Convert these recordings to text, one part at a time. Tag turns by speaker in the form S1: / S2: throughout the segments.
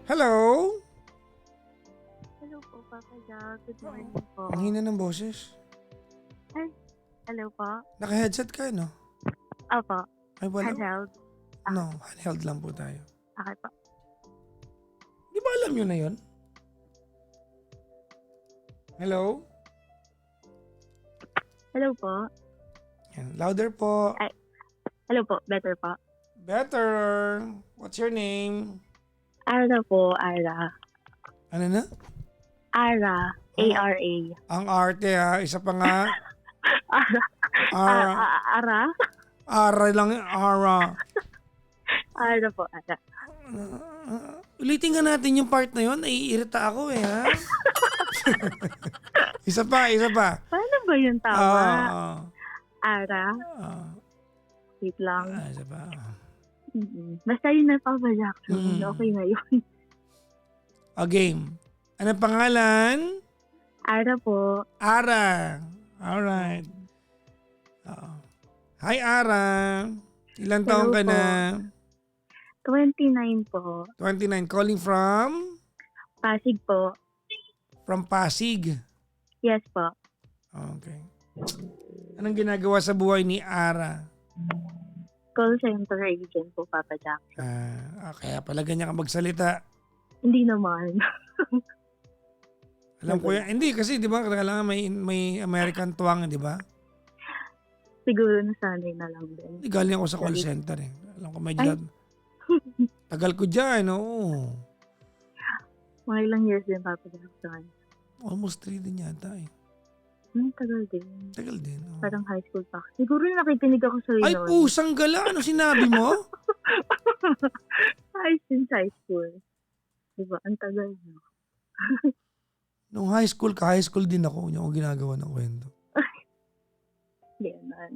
S1: Hello?
S2: Hello po, Papa Jack. Good morning po.
S1: Ang hina ng boses.
S2: Ay, hello po.
S1: Naka-headset ka, no?
S2: Opo,
S1: Ay, wala.
S2: handheld.
S1: No, handheld lang po tayo.
S2: Okay po.
S1: Di ba alam nyo na yun? Hello?
S2: Hello po.
S1: Yan, louder po.
S2: Hello po, better po.
S1: Better. What's your name?
S2: Ara po, Ara.
S1: Ano na?
S2: Ara. A-R-A.
S1: Ang arte ha. Isa pa nga.
S2: Ara.
S1: Ara.
S2: Ara?
S1: Ara lang. Ara.
S2: Ara po, Ara.
S1: Ulitin nga natin yung part na yun. Naiirita ako eh ha. Isa pa.
S2: Paano ba yung tama?
S1: Ah,
S2: Ara?
S1: ah,
S2: Wait lang.
S1: isa pa.
S2: Basta yun na, Papa Jackson. Okay na yun.
S1: A game. Ano pangalan?
S2: Ara po.
S1: Ara. Alright. Hi Ara. Ilang taon ka
S2: po.
S1: na?
S2: 29 po.
S1: 29. Calling from?
S2: Pasig po.
S1: From Pasig.
S2: Yes po.
S1: Okay. Anong ginagawa sa buhay ni Ara?
S2: Call center agent po, Papa Jackson.
S1: Kaya pala ganyan ka magsalita.
S2: Hindi naman.
S1: Alam ko yan. Hindi kasi di ba kailangan may American twang, di ba?
S2: Siguro nasanay na lang din.
S1: Hindi, galing ako sa call center eh. Alam ko medyo tagal ko dyan, oo.
S2: Mga ilang years din, Papa Jackson.
S1: Almost 3 din yata eh.
S2: Tagal din.
S1: Tagal din. Oo.
S2: Parang high school pa. Siguro nakikinig ako sa
S1: Ay,
S2: noon.
S1: pusang gala. Ano sinabi mo?
S2: Since high school. Diba? Ang tagal na.
S1: Nung high school din ako. Hindi ako ginagawa ng kwento.
S2: Ganun.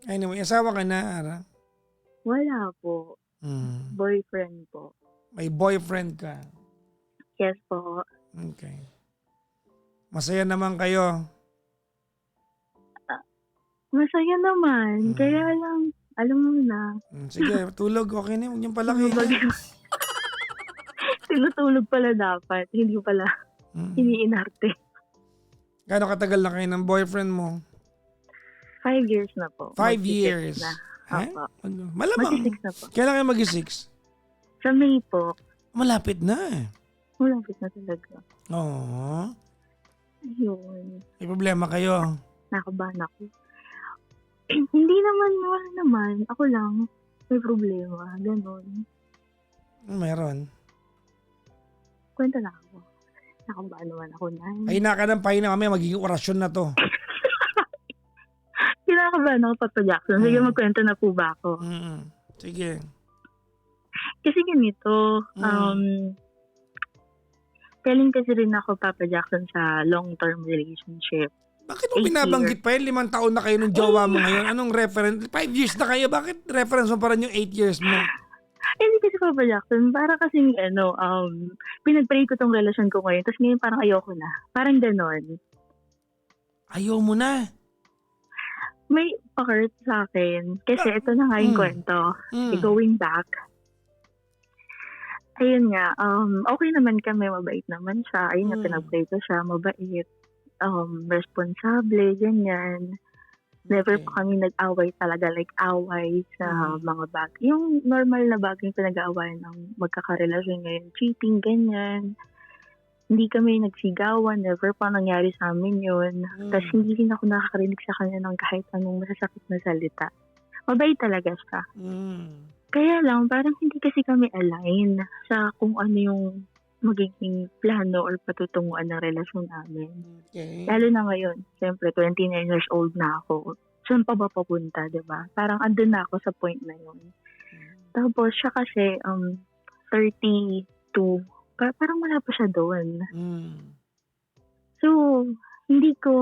S1: Anyway, asawa ka na, Ara?
S2: Wala po. Boyfriend po.
S1: May boyfriend ka.
S2: Yes po.
S1: Okay. Masaya naman kayo.
S2: Masaya naman. Kaya lang, alam mo na.
S1: Sige, tulog. Okay na. Huwag niyong palaki.
S2: Tinutulog pala dapat. Hindi pala iniinarte.
S1: Gano'ng katagal na kayo ng boyfriend mo?
S2: 5 years na po.
S1: 5 years.
S2: Na.
S1: Eh?
S2: Opo.
S1: Malamang.
S2: Mag-6 na po.
S1: Kailan kayo mag-6?
S2: Sa May po.
S1: Malapit na eh.
S2: Malapit na talaga.
S1: Oo.
S2: Ayun.
S1: May problema kayo.
S2: Nakabahan ako. Hindi naman, wala naman. Ako lang. May problema. Ganon.
S1: Meron.
S2: Kwento na ako. Nakabahan naman ako na.
S1: Pahina ka ng pahina. Mamaya magiging orasyon na to.
S2: Kinakabahan ako, Papa Jackson. Sige, magkwento na po ba ako?
S1: Sige.
S2: Kasi ganito, telling kasi rin ako, Papa Jackson, sa long-term relationship.
S1: Bakit mo binabanggit pa yun? 5 taon na kayo ng jowa mo ngayon. Anong reference? 5 years na kayo. Bakit reference mo pa rin yung 8 years mo?
S2: Hindi kasi, Papa Jackson, para kasing, pinagpray ko tong relasyon ko ngayon, tapos ngayon parang ayoko na. Parang ganon.
S1: Ayaw mo na.
S2: May pa-hurt sa akin. Kasi ito na nga yung kwento. Going back. Ayun nga, okay naman kami, mabait naman siya. Ayun nga, pinag-pray ko siya, mabait. Responsable, ganyan. Never pa kami nag-away talaga, like away sa mga bagay. Yung normal na bagay pinag-aawayan ng magkakarelasyon ngayon, cheating, ganyan. Hindi kami nagsigawan, never pa nangyari sa amin yun. Tapos hindi rin ako nakakarinig sa kanya ng kahit anong masasakit na salita. Mabait talaga siya. Kaya lang, parang hindi kasi kami align sa kung ano yung magiging plano or patutunguan ng relasyon namin.
S1: Okay.
S2: Lalo na ngayon, siyempre 29 years old na ako. Saan pa ba papunta, diba? Parang andun na ako sa point na yun. Tapos siya kasi 32, parang wala pa siya doon. So, hindi ko,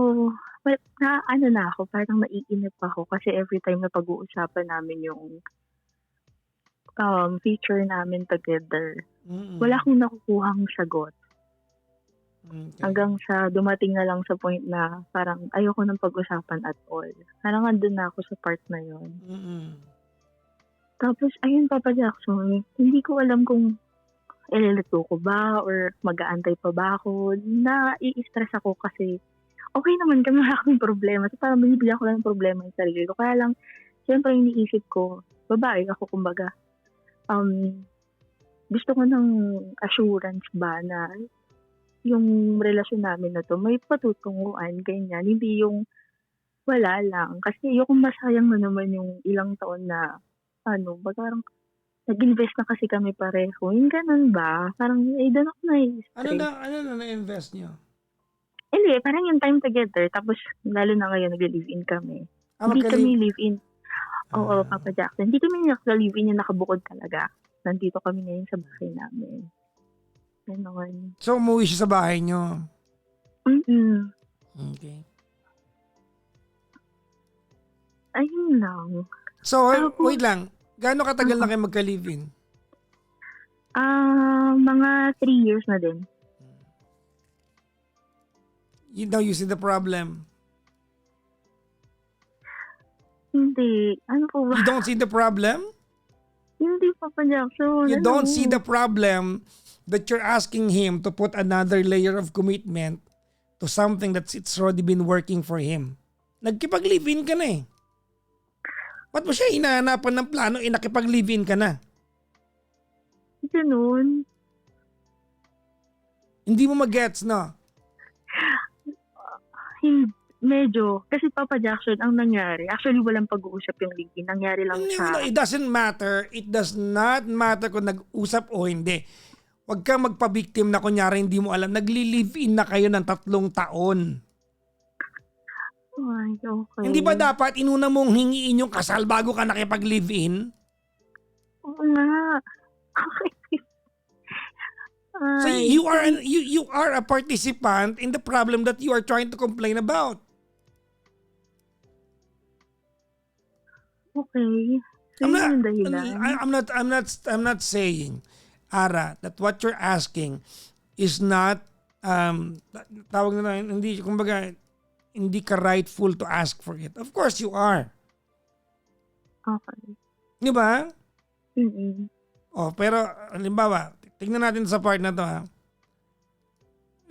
S2: na ako, parang naiinip ako kasi every time na pag-uusapan namin yung future namin together, wala akong nakukuhang sagot. Hanggang sa dumating na lang sa point na parang ayoko nang pag-usapan at all. Parang andun na ako sa part na yun. Tapos, ayun, Papa Jackson, hindi ko alam kung iluluto ko ba or mag-aantay pa ba ako? Nai-stress ako kasi okay naman kami, wala kaming problema. So parang binibigyan ko lang ng problema yung sarili ko. Kaya lang, siyempre iniisip ko, babae ako kumbaga. Gusto ko ng assurance ba na yung relasyon namin na to may patutunguhan, ganyan. Hindi yung wala lang. Kasi ayokong masayang na naman yung ilang taon na parang nag-invest na kasi kami pareho. Yung ganun ba? Parang, doon ako
S1: Ano
S2: na-stress.
S1: na na-invest nyo?
S2: Hindi, parang yung time together. Tapos, lalo na ngayon, nag-live-in kami. Hindi kami
S1: Magka-live?
S2: live-in. Oo, Papa Jackson. Hindi kami naka-live-in yung nakabukod talaga. Nandito kami ngayon sa bahay namin. Ganon.
S1: So, umuwi siya sa bahay nyo?
S2: Mm-mm.
S1: Okay.
S2: Ayun lang.
S1: So,
S2: Tapos,
S1: wait lang. Gaano katagal na kayo magka-live-in?
S2: Mga 3 years na din.
S1: You see the problem?
S2: Hindi. Ano po ba?
S1: You don't see the problem?
S2: Hindi, Papa Jackson.
S1: You don't see the problem that you're asking him to put another layer of commitment to something that's it's already been working for him. Nagkipag-live-in ka na eh. Ba't mo siya hinahanapan ng plano nakipag-live-in ka na?
S2: Ganun.
S1: Hindi mo mag-gets, no?
S2: Medyo. Kasi Papa Jackson, ang nangyari, actually walang pag-uusap yung live-in. Nangyari lang siya.
S1: It doesn't matter. It does not matter kung nag-usap o hindi. Huwag kang magpa-victim na kunyari hindi mo alam. Nagli-live-in na kayo ng 3 taon.
S2: Ay, okay.
S1: Hindi ba dapat inuna mong hingiin yung kasal bago ka nakipag-live-in?
S2: Oo nga. Okay.
S1: So you are a participant in the problem that you are trying to complain about.
S2: Okay. So, yun yung dahilan.
S1: I'm not saying, Ara, that what you're asking is not tawag na lang, hindi kumbaga hindi ka rightful to ask for it. Of course you are.
S2: Okay.
S1: Di ba?
S2: Mm-mm.
S1: Oh, pero halimbawa, tingnan natin sa part na to ha.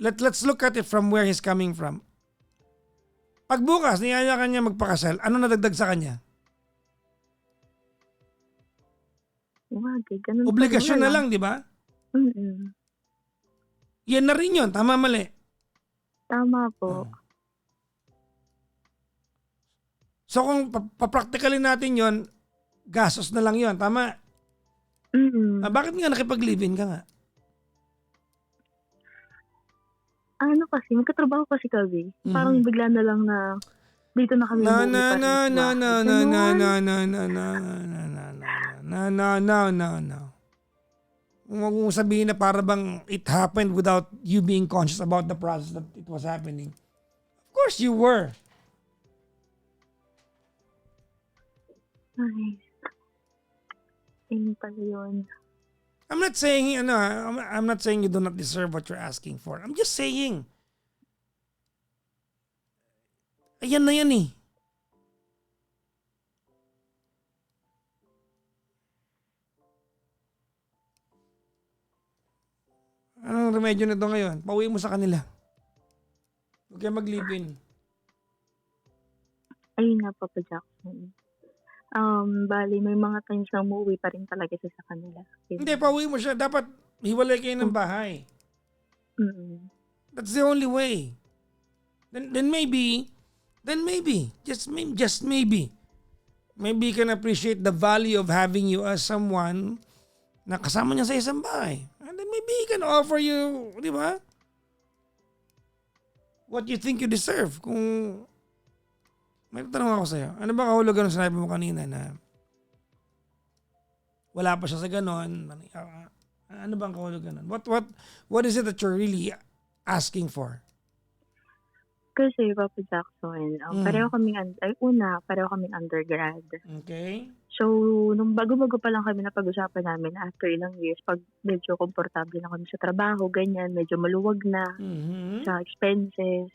S1: Let's look at it from where he's coming from. Pag bukas niyaya ka niya magpakasal, ano nadagdag sa kanya?
S2: Okay, ganun.
S1: Obligasyon na lang, di ba?
S2: Mm-mm.
S1: Yan na rin yun. Tama, mali.
S2: Tama po.
S1: So kung papracticalin natin yon, gastos na lang yon. Tama?
S2: Mm-mm.
S1: Bakit nga nakipag-live-in ka nga?
S2: Ano kasi, magkatrabaho kasi kami. Parang bigla na lang na dito na kami umuwi
S1: No. Huwag mong sabihin na para bang it happened without you being conscious about the process that it was happening. Of course you were.
S2: Ay. Ayun pala yun.
S1: I'm not saying I'm not saying you do not deserve what you're asking for. I'm just saying. Ayan na yan eh. Anong remedyo nito ngayon? Pauwi mo sa kanila. Huwag kayo mag-live-in.
S2: Ayun nga, Papa Jackson. Bali, may mga times na umuwi pa rin talaga siya sa kanila.
S1: Hindi, pauwi mo siya. Dapat hiwalay kayo ng bahay.
S2: Mm-mm.
S1: That's the only way. Then maybe, just maybe you can appreciate the value of having you as someone na kasama niya sa isang bahay. And then maybe he can offer you, di ba? What you think you deserve. Kung may tanong ako sa'yo, ano ba kahulugan ng sinabi mo kanina na wala pa siya sa ganon? Ano bang kahulugan nun? What is it that you're really asking for?
S2: Kasi, Papa Jackson, pareho kaming undergrad.
S1: Okay.
S2: So, nung bago-bago pa lang kami napag-usapan namin after ilang years, pag medyo komportable na kami sa trabaho, ganyan, medyo maluwag na sa expenses,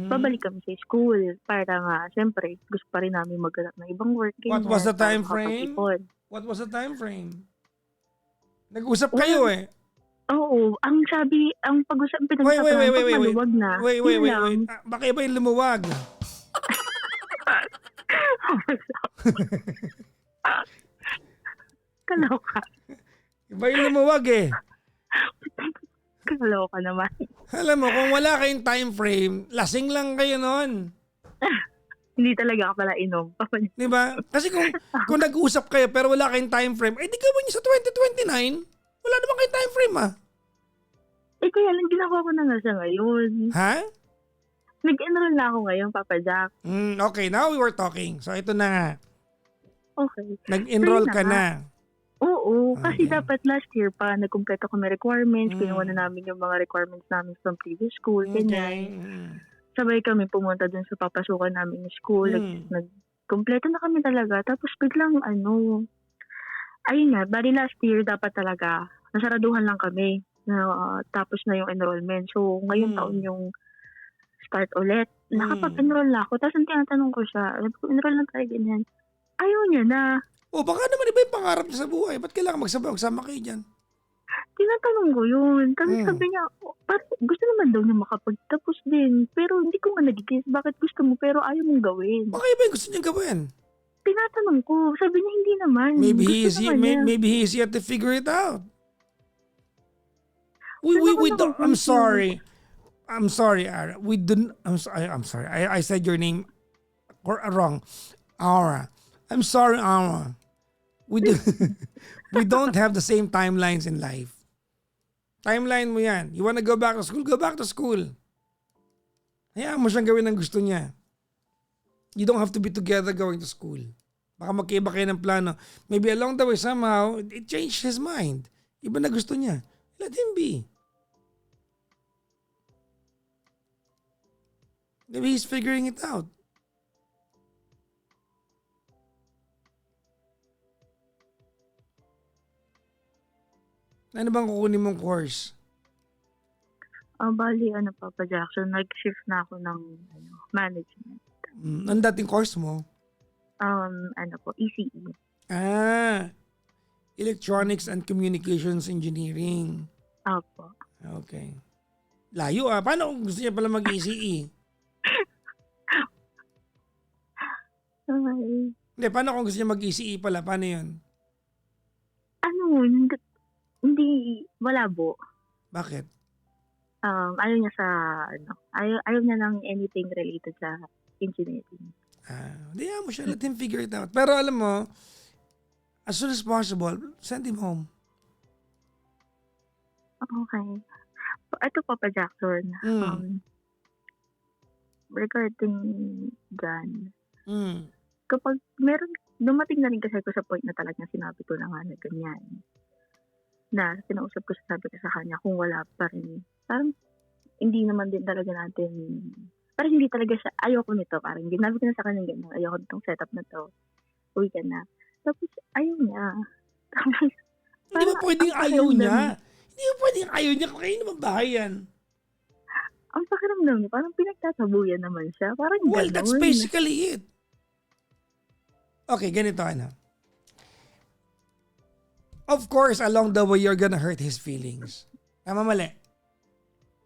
S2: babalik kami sa school para nga, siyempre, gusto pa rin namin maghanap ng ibang work. Ganyan,
S1: What was the
S2: para
S1: time frame?
S2: makapag-ipon.
S1: What was the time frame? Nag-usap kayo eh.
S2: Oo, ang sabi, ang
S1: Wait, wait,
S2: pinag-usapan
S1: wait,
S2: namin
S1: wait,
S2: 'pag
S1: wait, wait.
S2: maluwag na,
S1: Wait, wait,
S2: yun
S1: wait,
S2: lang.
S1: wait. Baka iba yung lumuwag.
S2: Kaloka,
S1: Iba yung lumuwag eh.
S2: kaloka naman.
S1: Alam mo, kung wala kayong time frame, lasing lang kayo noon.
S2: Hindi talaga ako pala inom.
S1: Di ba? Kasi kung nag-usap kayo pero wala kayong time frame, eh di gawin nyo sa 2029. Wala naman kayong time frame ah.
S2: Eh, kaya lang ginagawa ko na nga siya ngayon.
S1: Ha?
S2: Nag-enroll na ako ngayon, Papa Jack.
S1: Okay, now we were talking. So ito na nga.
S2: Okay.
S1: Nag-enroll
S2: So, yun
S1: ka
S2: na nga.
S1: na.
S2: Oo, kasi
S1: Okay.
S2: dapat last year pa, nagkumpleto kami requirements,
S1: Mm.
S2: kinuha na namin yung mga requirements namin from previous school,
S1: Okay.
S2: ganyan. Sabay kami pumunta dun sa papasukan namin ng school,
S1: Mm.
S2: nagkumpleto na kami talaga, tapos biglang ayun nga, bali last year dapat talaga, nasaraduhan lang kami, na tapos na yung enrollment. So, ngayong taon yung start ulit. Nakapag-enroll na ako, tapos ang tinatanong ko siya, sabi ko, enroll na tayo, ganyan. Ayaw niya na.
S1: Baka naman iba yung pangarap niya sa buhay. Ba't kailangan magsama kayo dyan?
S2: Tinatanong ko yun. Tapos
S1: Mm.
S2: sabi niya, gusto naman daw niya makapagtapos din. Pero hindi ko nga nagigis, bakit gusto mo pero ayaw mong gawin.
S1: Baka iba yung gusto niyang gawin.
S2: Tinatanong ko, sabi niya hindi naman.
S1: Maybe
S2: gusto naman niya.
S1: maybe he is yet to figure it out. We
S2: Saan ako
S1: don't, I'm
S2: nakukonfuse?
S1: sorry. I'm sorry, Ara. We didn't, I'm sorry. I said your name wrong. Aura. I'm sorry, Aura. We don't have the same timelines in life. Timeline mo yan. You wanna go back to school? Go back to school. Hayaan mo siyang gawin ang gusto niya. You don't have to be together going to school. Baka magkaiba kayo ng plano. Maybe along the way, somehow, it changed his mind. Iba na gusto niya. Let him be. Maybe he's figuring it out. Ano bang kukunin mong course?
S2: Bali, Papa Jackson, nag-shift na ako ng management.
S1: Ang dating course mo?
S2: ECE.
S1: Electronics and Communications Engineering.
S2: Opo.
S1: Okay. Layo ah. Paano kung gusto niya pala mag-ECE?
S2: Ay,
S1: Hindi, paano kung gusto niya mag-ECE pala? Paano yun?
S2: hindi, malabo.
S1: Bakit?
S2: Ayaw niya sa, ayaw niya ng anything related sa engineering.
S1: Hindi mo siya. Let him figure it out. Pero alam mo, as soon as possible, send him home.
S2: Okay. Ito, Papa Jackson, regarding dyan, kapag dumating na rin kasi ko sa point na talagang sinabi ko na nga na ganyan, na kinausap ko sabi ko sa kanya, kung wala pa rin, parang hindi naman din talaga natin, parang hindi talaga siya, ayoko nito, parang ginabi ko na sa kanya ganyan, ayoko nitong setup na to, uwi ka na. Tapos ayaw niya.
S1: Hindi mo pwedeng ayaw niya. Hindi mo pwedeng ayaw niya kung kayo naman bahay yan.
S2: Ang pakiramdam niya, parang pinagtatabuyan naman siya. Parang
S1: Well, that's
S2: gano'n.
S1: basically it. Okay, ganito Of course, along the way, you're gonna hurt his feelings. Tama, mali?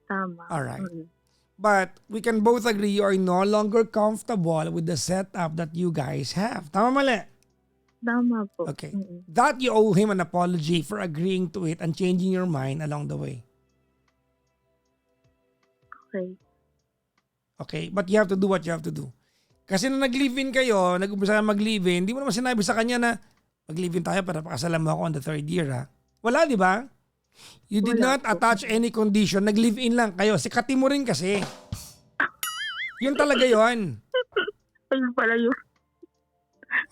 S2: Tama.
S1: Alright. But we can both agree you are no longer comfortable with the setup that you guys have. Tama, mali?
S2: Tama po.
S1: Okay. That you owe him an apology for agreeing to it and changing your mind along the way.
S2: Okay.
S1: Okay? But you have to do what you have to do. Kasi nung nag-live-in kayo, nag-umpisa na mag-live-in, hindi mo naman sinabi sa kanya na mag-live-in tayo para pakasalan mo ako on the third year, ha? Wala, di ba? You did
S2: Wala
S1: not
S2: po.
S1: attach any condition. Nag-live-in lang kayo. Sikati mo rin kasi. Yun talaga yon.
S2: Ayun pala yun.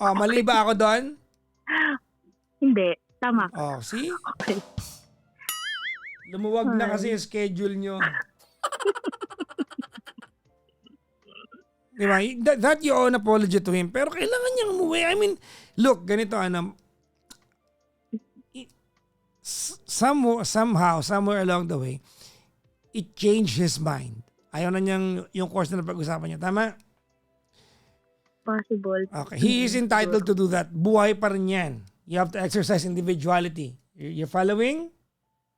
S1: Mali ba ako doon?
S2: Hindi. Tama ka.
S1: See?
S2: Okay.
S1: Lumuwag na kasi yung schedule nyo. Diba? That you owe an apology to him. Pero kailangan niyang umuwi. I mean, look, ganito, somehow, somewhere along the way, it changed his mind. Ayaw na niyang yung course na napag-usapan niya. Tama?
S2: Possible.
S1: Okay. He is entitled to do that. Buhay pa rin yan. You have to exercise individuality. You're following?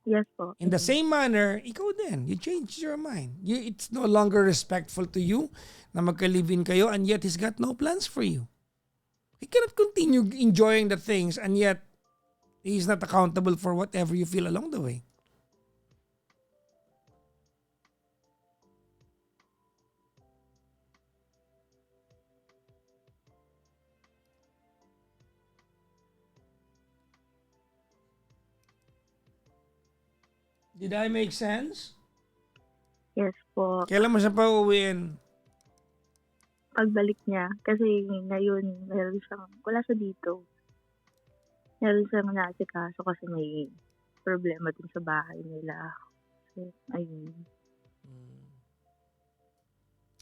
S2: Yes po.
S1: In the same manner, ikaw din, you change your mind. It's no longer respectful to you na magka-live-in kayo and yet he's got no plans for you. He cannot continue enjoying the things and yet he's not accountable for whatever you feel along the way. Did I make sense?
S2: Yes po.
S1: Kailan mo siya pauwiin?
S2: Pagbalik niya. Kasi ngayon, meron siyang, wala siya dito. Meron siyang naasikaso kasi may problema din sa bahay nila. So, ayun.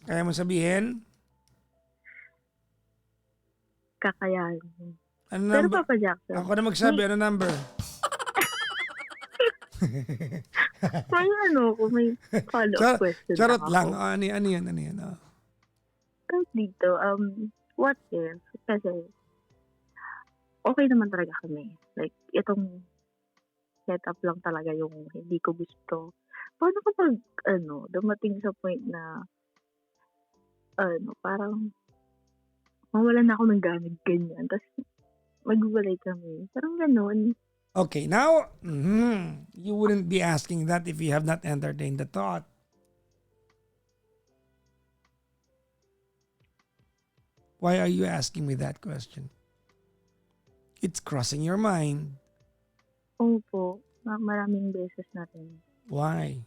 S1: Kaya mo sabihin?
S2: Kakayanin.
S1: Ano
S2: Pero
S1: number?
S2: Papa Jackson,
S1: Ako na magsabi, ano number?
S2: may may follow-up question
S1: Charot lang.
S2: ako.
S1: Ano yan? Oh.
S2: Kahit dito, what if, kasi, okay naman talaga kami. Like, itong setup lang talaga yung hindi ko gusto. Paano kapag, dumating sa point na, parang, mawalan na ako ng gamit ganyan. Tapos, magwalay kami. Parang ganun.
S1: Okay, now, you wouldn't be asking that if you have not entertained the thought. Why are you asking me that question? It's crossing your mind.
S2: Opo. Maraming beses na rin.
S1: Why?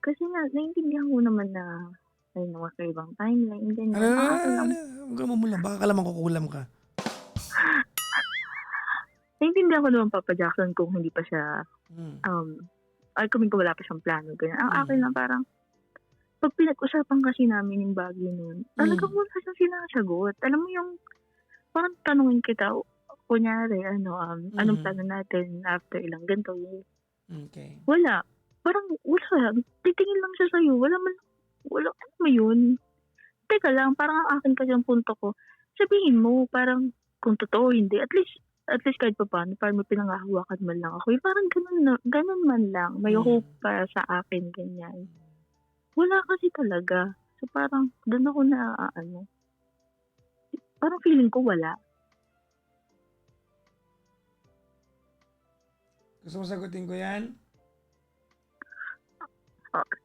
S2: Kasi naintindihan ko naman na ay ibang timeline, ganyan.
S1: Huwag ka mumulam. Baka kalaman kukulam ka.
S2: Naintindihan ko naman, Papa Jackson, kung hindi pa siya, kung wala pa siyang plano, ganyan. Ang akin lang parang, pag pinag-usapan kasi namin yung bagay nun, talagang wala siyang sinasagot. Alam mo yung, parang tanungin kita, kunyari, anong plano natin after ilang ganito.
S1: Okay.
S2: Wala. Parang, wala. Titingin lang siya sa'yo. Wala, ano mo yun? Teka lang, parang ang akin kasi ang punto ko, sabihin mo, parang, kung totoo, hindi. At least kahit pa paano, parang may pinangahawakan man lang ako. Parang ganun man lang. May hope para sa akin, ganyan. Wala kasi talaga. So parang, doon ako na, parang feeling ko wala.
S1: Gusto mo sagutin ko yan?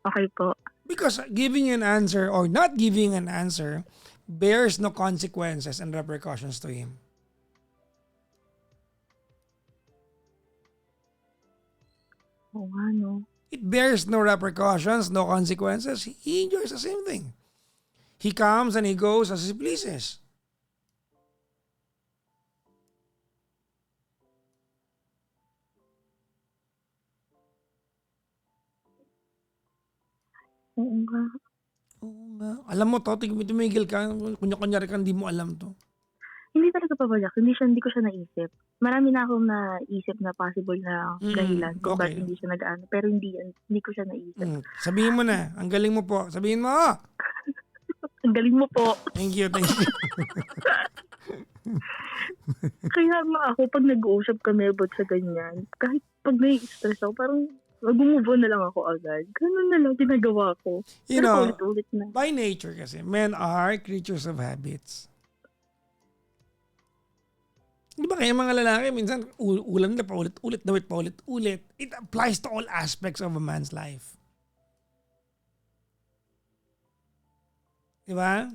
S2: Okay po.
S1: Because giving an answer or not giving an answer bears no consequences and repercussions to him.
S2: Oo nga, no.
S1: It bears no repercussions, no consequences. He enjoys the same thing. He comes and he goes as he pleases.
S2: Oo nga.
S1: Oo nga. Alam mo to, tumigil ka. Kunya-kunyari ka, hindi mo alam to.
S2: Hindi talaga pa balak. Hindi ko siya naisip. Marami na akong naisip na possible na dahilan kung bakit hindi siya nag-ano. Pero hindi ko siya naisip.
S1: Sabihin mo na. Ang galing mo po. Sabihin mo!
S2: Ang galing mo po.
S1: Thank you.
S2: Kaya nga ako, pag nag-uusap kami about sa ganyan, kahit pag nai-stress ako, parang mag-move on na lang ako agad. Ganun na lang ginagawa ko.
S1: You
S2: pero
S1: know,
S2: ulit-ulit na.
S1: by nature kasi, men are creatures of habits. Di ba kaya mga lalaki, minsan ulam na paulit-ulit, dawit paulit-ulit. It applies to all aspects of a man's life. Di ba?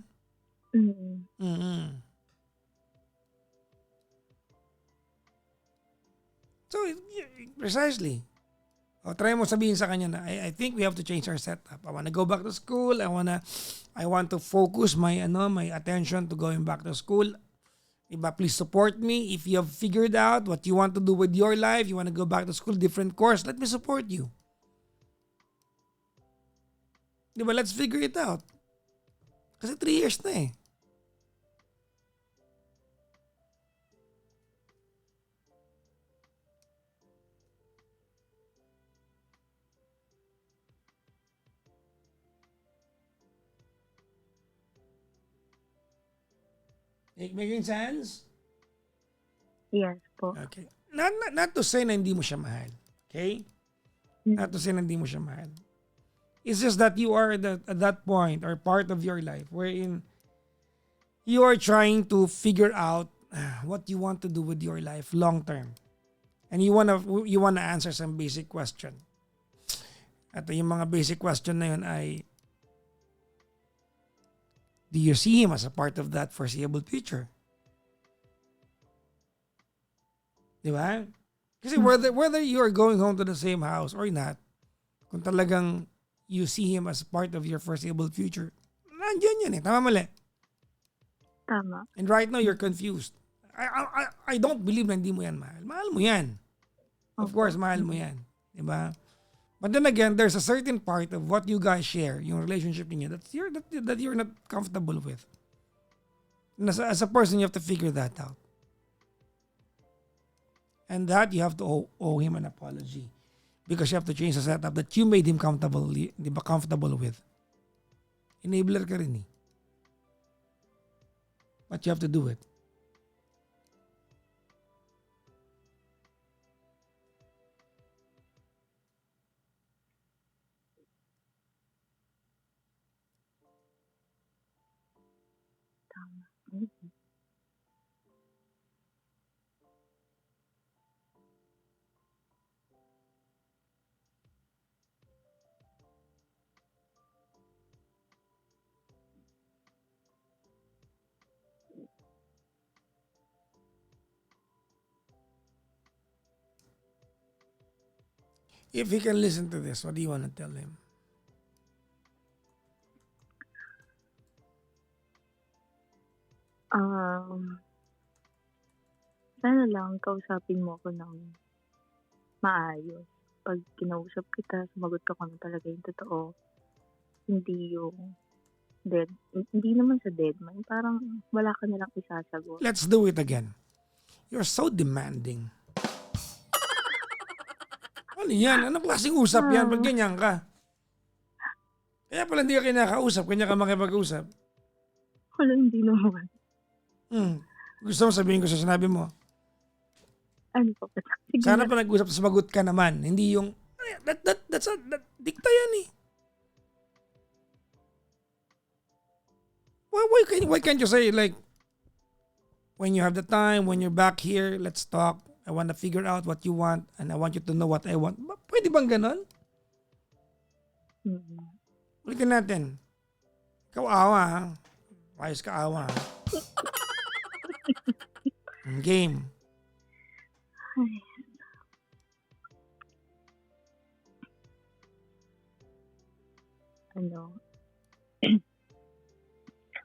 S1: So, precisely. Try mo sabihin sa kanya na, I think we have to change our setup. I want to go back to school. I want to focus my attention to going back to school. Diba, please support me. If you have figured out what you want to do with your life, you want to go back to school, different course, let me support you. Diba, let's figure it out. Kasi 3 years na eh. Making sense?
S2: Yes po.
S1: Okay. Not to say na hindi mo siya mahal. Okay?
S2: Mm.
S1: Not to say na hindi mo siya mahal. It's just that you are at that point or part of your life wherein you are trying to figure out what you want to do with your life long term. And you wanna answer some basic question. At yung mga basic question na yun ay, do you see him as a part of that foreseeable future? Di ba? Kasi whether you are going home to the same house or not, kung talagang you see him as part of your foreseeable future, nandiyan yun eh. Tama mali.
S2: Tama.
S1: And right now, you're confused. I don't believe na hindi mo yan mahal. Mahal mo yan. Of
S2: Opo.
S1: course, mahal mo yan. Diba? But then again, there's a certain part of what you guys share, yung relationship niyo, that you're not comfortable with. And as a person, you have to figure that out. And that you have to owe him an apology. Because you have to change the setup that you made him comfortable with. Enabler ka rin eh. But you have to do it.
S2: Tama. Mm.
S1: If he can listen to this, what do you want to tell him?
S2: Sana lang kausapin mo ako ng maayos. Pag kinausap kita, sumagot ka kung ano talaga yung totoo. Hindi yung hindi naman sa dead man. Parang wala ka nalang isasagot.
S1: Let's do it again. You're so demanding. Ano yan? Anong klaseng usap yan? Ba't ganyan ka? Kaya pala hindi ka kinakausap, kanya ka makipag-usap.
S2: Wala, hindi naman.
S1: Gusto mo sabihin ko sa sinabi mo?
S2: Ano pa ba? Sige
S1: Sana
S2: na.
S1: pa nag-usap, sumagot ka naman. Hindi yung, dikta yan eh. Why can't you say like, when you have the time, when you're back here, let's talk. I want to figure out what you want and I want you to know what I want. Pwede bang ganon?
S2: Mm.
S1: Ulitin natin. Ikaw awa ha. Ayos ka awa ha. Game.
S2: Ay. Ano?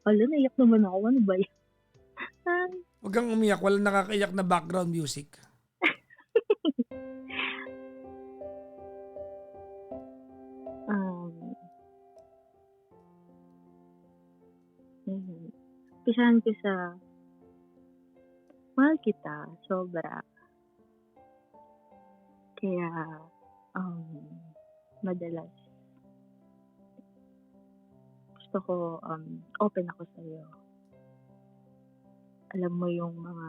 S2: Wala, naiyak naman ako. Ano ba yan? Ay.
S1: Huwag kang umiyak. Walang nakakaiyak na background music.
S2: Umpisahan ko sa mahal kita, sobra. Kaya, madalas gusto ko, open ako sa'yo. Alam mo yung mga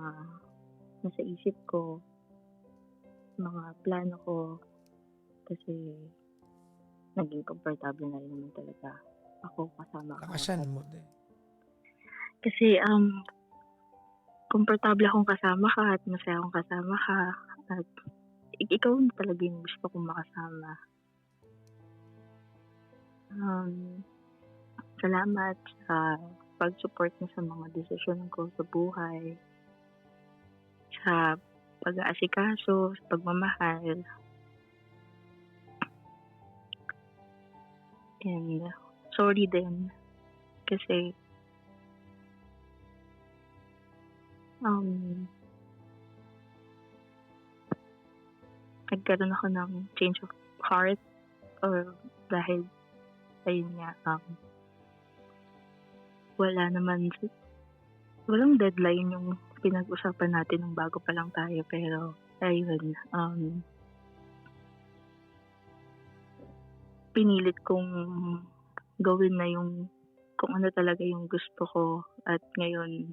S2: nasa isip ko, mga plano ko, kasi naging komportable na rin naman talaga ako kasama ka.
S1: Lakasan mo din.
S2: Kasi komportable akong kasama ka at masaya akong kasama ka at ikaw na talaga yung gusto kong makasama. Salamat sa pag-support mo sa mga desisyon ko sa buhay, sa pag-aasikaso, sa pagmamahal. And sorry din kasi nagkaroon ako ng change of heart or dahil ayun nga walang deadline yung pinag-usapan natin nung bago pa lang tayo, pero ayun pinilit kong gawin na yung kung ano talaga yung gusto ko at ngayon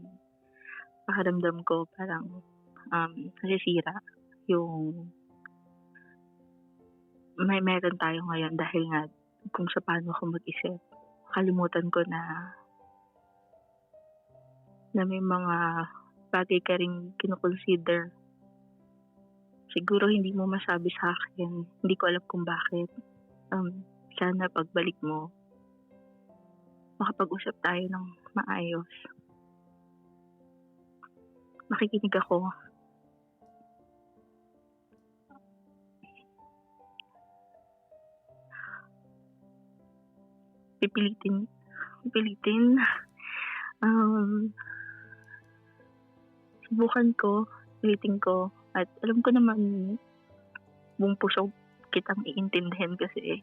S2: pakiramdam ko parang nasisira yung meron tayo ngayon dahil nga kung sa paano ako mag-isip. Kalimutan ko na may mga bagay ka ring kino-consider. Siguro hindi mo masabi sa akin, hindi ko alam kung bakit. Sana pagbalik mo, makapag-usap tayo ng maayos. Makikinig ako. Pipilitin. Subukan ko, pilitin ko. At alam ko naman, buong puso kitang iintindihin kasi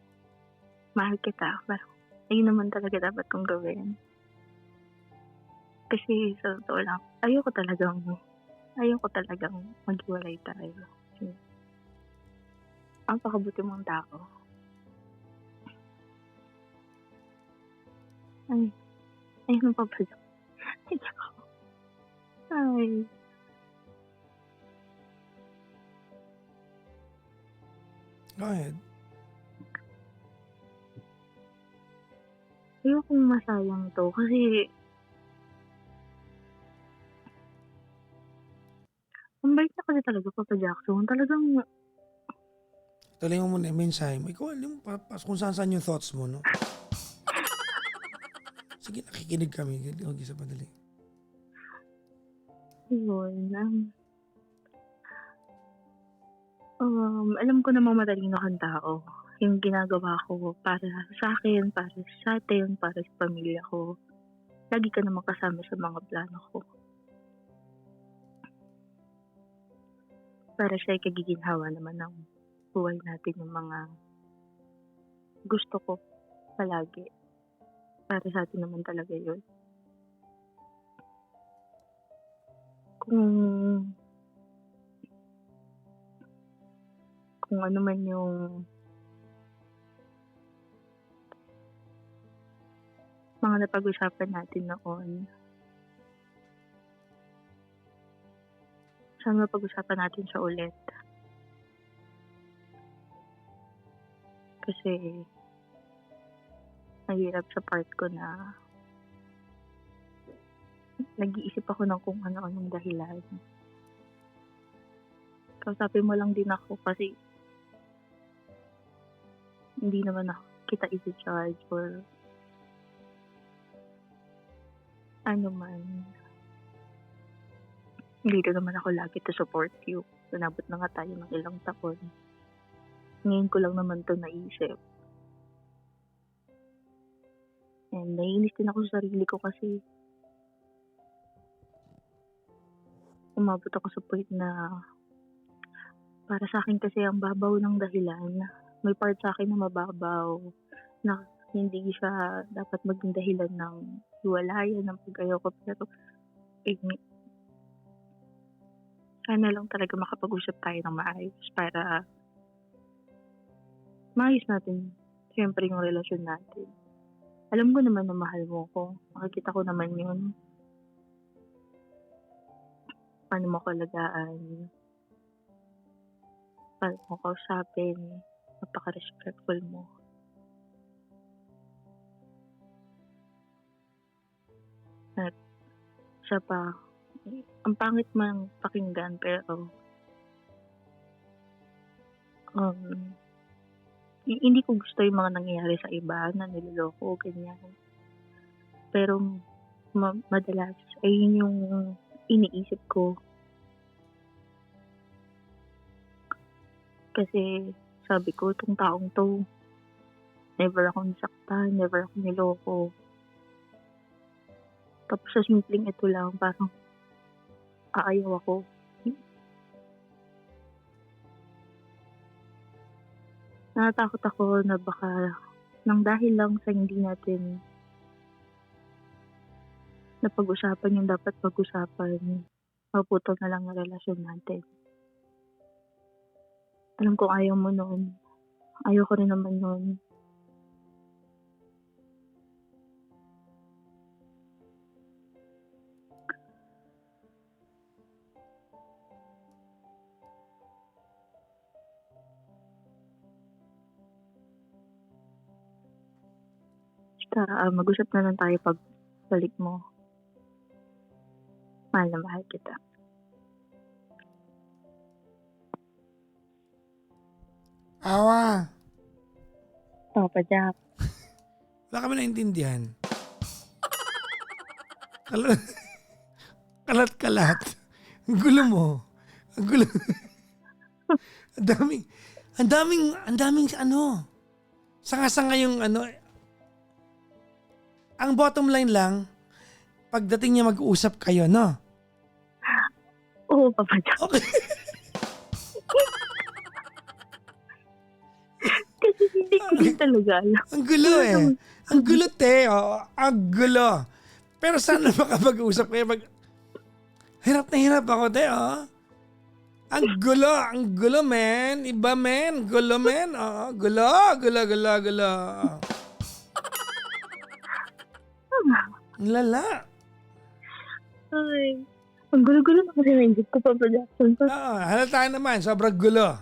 S2: mahal kita. Parang, ayun naman talaga dapat kong gawin. Kasi sa totoo lang, ayoko talagang maghiwalay tayo. Kasi, ang pakabuti mong tao. Ay, ano pa ba? Ay.
S1: Go ahead.
S2: Ayokong masayang to kasi ang bait na kasi talaga, Papa Jackson. Talagang,
S1: Tuloy mo muna yung mensahe mo. Ikaw, alam mo kung saan yung thoughts mo, no? Sige, nakikinig kami. Huwag isa padali.
S2: yun. Alam ko namang matalino kang tao. Yung ginagawa ko para sa akin, para sa atin, para sa pamilya ko. Lagi ka naman kasama sa mga plano ko. Para siya ay kagiginhawa naman ng buhay natin, yung mga gusto ko palagi. Para sa atin naman talaga yun. Kung ano man yung mga napag-usapan natin noon, sana mapag-usapan natin siya ulit. Kasi mahirap sa part ko na nag-iisip ako ng kung ano-anong dahilan. Kausapin mo lang din ako kasi hindi naman ako kita isi-charge or ano man. Dito naman ako lagi to support you. Nabot na nga tayo ng ilang taon. Ngayon ko lang naman to naisip. And naiinis din ako sa sarili ko kasi umabot ako sa point na para sa akin kasi ang babaw ng dahilan. May part sa akin na mababaw na hindi siya dapat maging dahilan ng hiwalayan, ng pag-ayaw ko. Pero sana lang talaga makapag-usap tayo ng maayos para maayos natin siyempre yung relasyon natin. Alam ko naman na mahal mo ko. Makikita ko naman yun. Paano mo kalagaan. Paano mo kausapin. Napaka-respectful mo. At siya pa, ang pangit mang pakinggan pero hindi ko gusto yung mga nangyayari sa iba na niloloko, ganyan. Pero madalas ay yun yung iniisip ko. Kasi sabi ko, itong taong to, never akong nasaktan, never akong niloko. Tapos sa simpleng ito lang, parang aayaw ako. Natatakot ako na baka nang dahil lang sa hindi natin napag-usapan yung dapat pag-usapan, maputol na lang ang relasyon natin. Alam kong ayaw mo noon. Ayaw ko rin naman noon. basta mag-usap na lang tayo pag balik mo. Mahal na mahal kita.
S1: Awa.
S2: Papa Jack.
S1: Wala kami naintindihan. Kalat-kalat. Ang gulo mo. Ang gulo. Ang daming ano. Sanga-sanga yung ano. Ang bottom line lang, pagdating niya mag-uusap kayo, no?
S2: Oo, Papa Jack.
S1: Okay.
S2: Kasi hindi ko rin talaga alam.
S1: Ang gulo eh. Ang gulo, te. Oh, ang gulo. Pero sana makapag-usap kayo. Hirap na hirap ako, te. Oh. Ang gulo, men. Iba, men. Gulo, men. Oh, gulo. Ang lala.
S2: Ay, ang gulo-gulo na kasi naisip ko, Papa Jackson.
S1: Oo, halata naman. Sobrang gulo.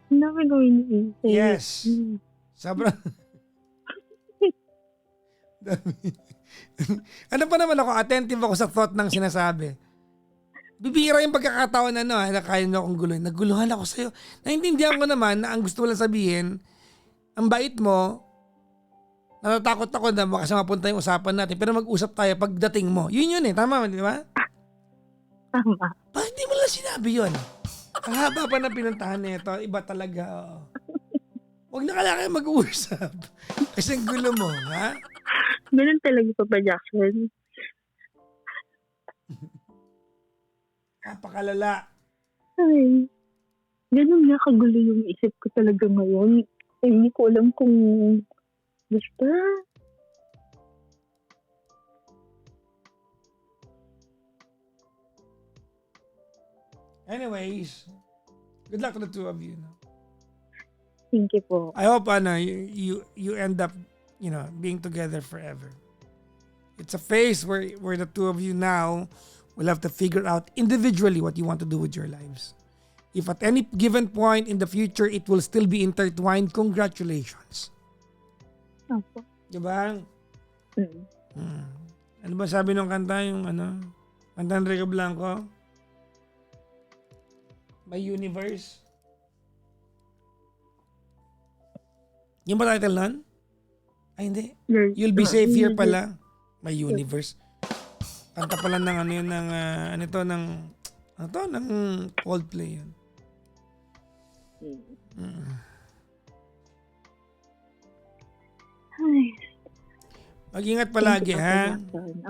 S2: Ang dami ko iniisip.
S1: Yes. Sobrang... Dami. Ano pa naman ako, attentive ako sa thought ng sinasabi. Bibira yung pagkakataon na kaya nyo akong guloy. Naguluhan ako sa'yo. Naintindihan ko naman na ang gusto mo lang sabihin, ang bait mo, natatakot ako na baka mapunta yung usapan natin, pero mag-usap tayo pagdating mo. Yun eh, tama, di ba?
S2: Tama.
S1: Bakit di mo lang sinabi yun? Ang haba pa na pinuntahan nito, iba talaga. Oh. Huwag na kailangan mag-uusap. Kasi ang gulo mo, ha?
S2: Ganun talaga, Papa Jackson.
S1: Napakalala.
S2: Ay, ganun nga kagulo yung isip ko talaga ngayon. Ay, hindi ko alam kung basta.
S1: Anyways, good luck to the two of you. No?
S2: Thank you po.
S1: I hope you end up, being together forever. It's a phase where the two of you now will have to figure out individually what you want to do with your lives. If at any given point in the future it will still be intertwined, congratulations.
S2: Opo.
S1: Diba?
S2: Mm.
S1: Ano ba sabi ng kanta? Yung kanta ng Rico Blanco? My Universe? Yung ba title nun? Ay, hindi. You'll be safe here pala. My Universe. Kanta pala ng ng Coldplay yun.
S2: Ay,
S1: Mag-ingat palagi, ha?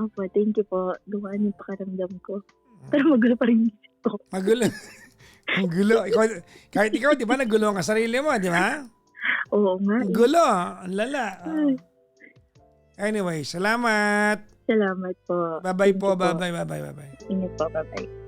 S2: Opo, thank you po. Gumaan yung pakaramdam ko. Pero magulo pa rin yung isip ko.
S1: Magulo. Ang gulo. Kahit ikaw, di ba, nagulo ang sarili mo, di ba?
S2: Oo nga.
S1: Ang gulo. Ang lala. Anyway, salamat.
S2: Salamat po.
S1: Bye-bye po.
S2: Thank you po.
S1: Bye-bye.
S2: Ingat po. Bye-bye.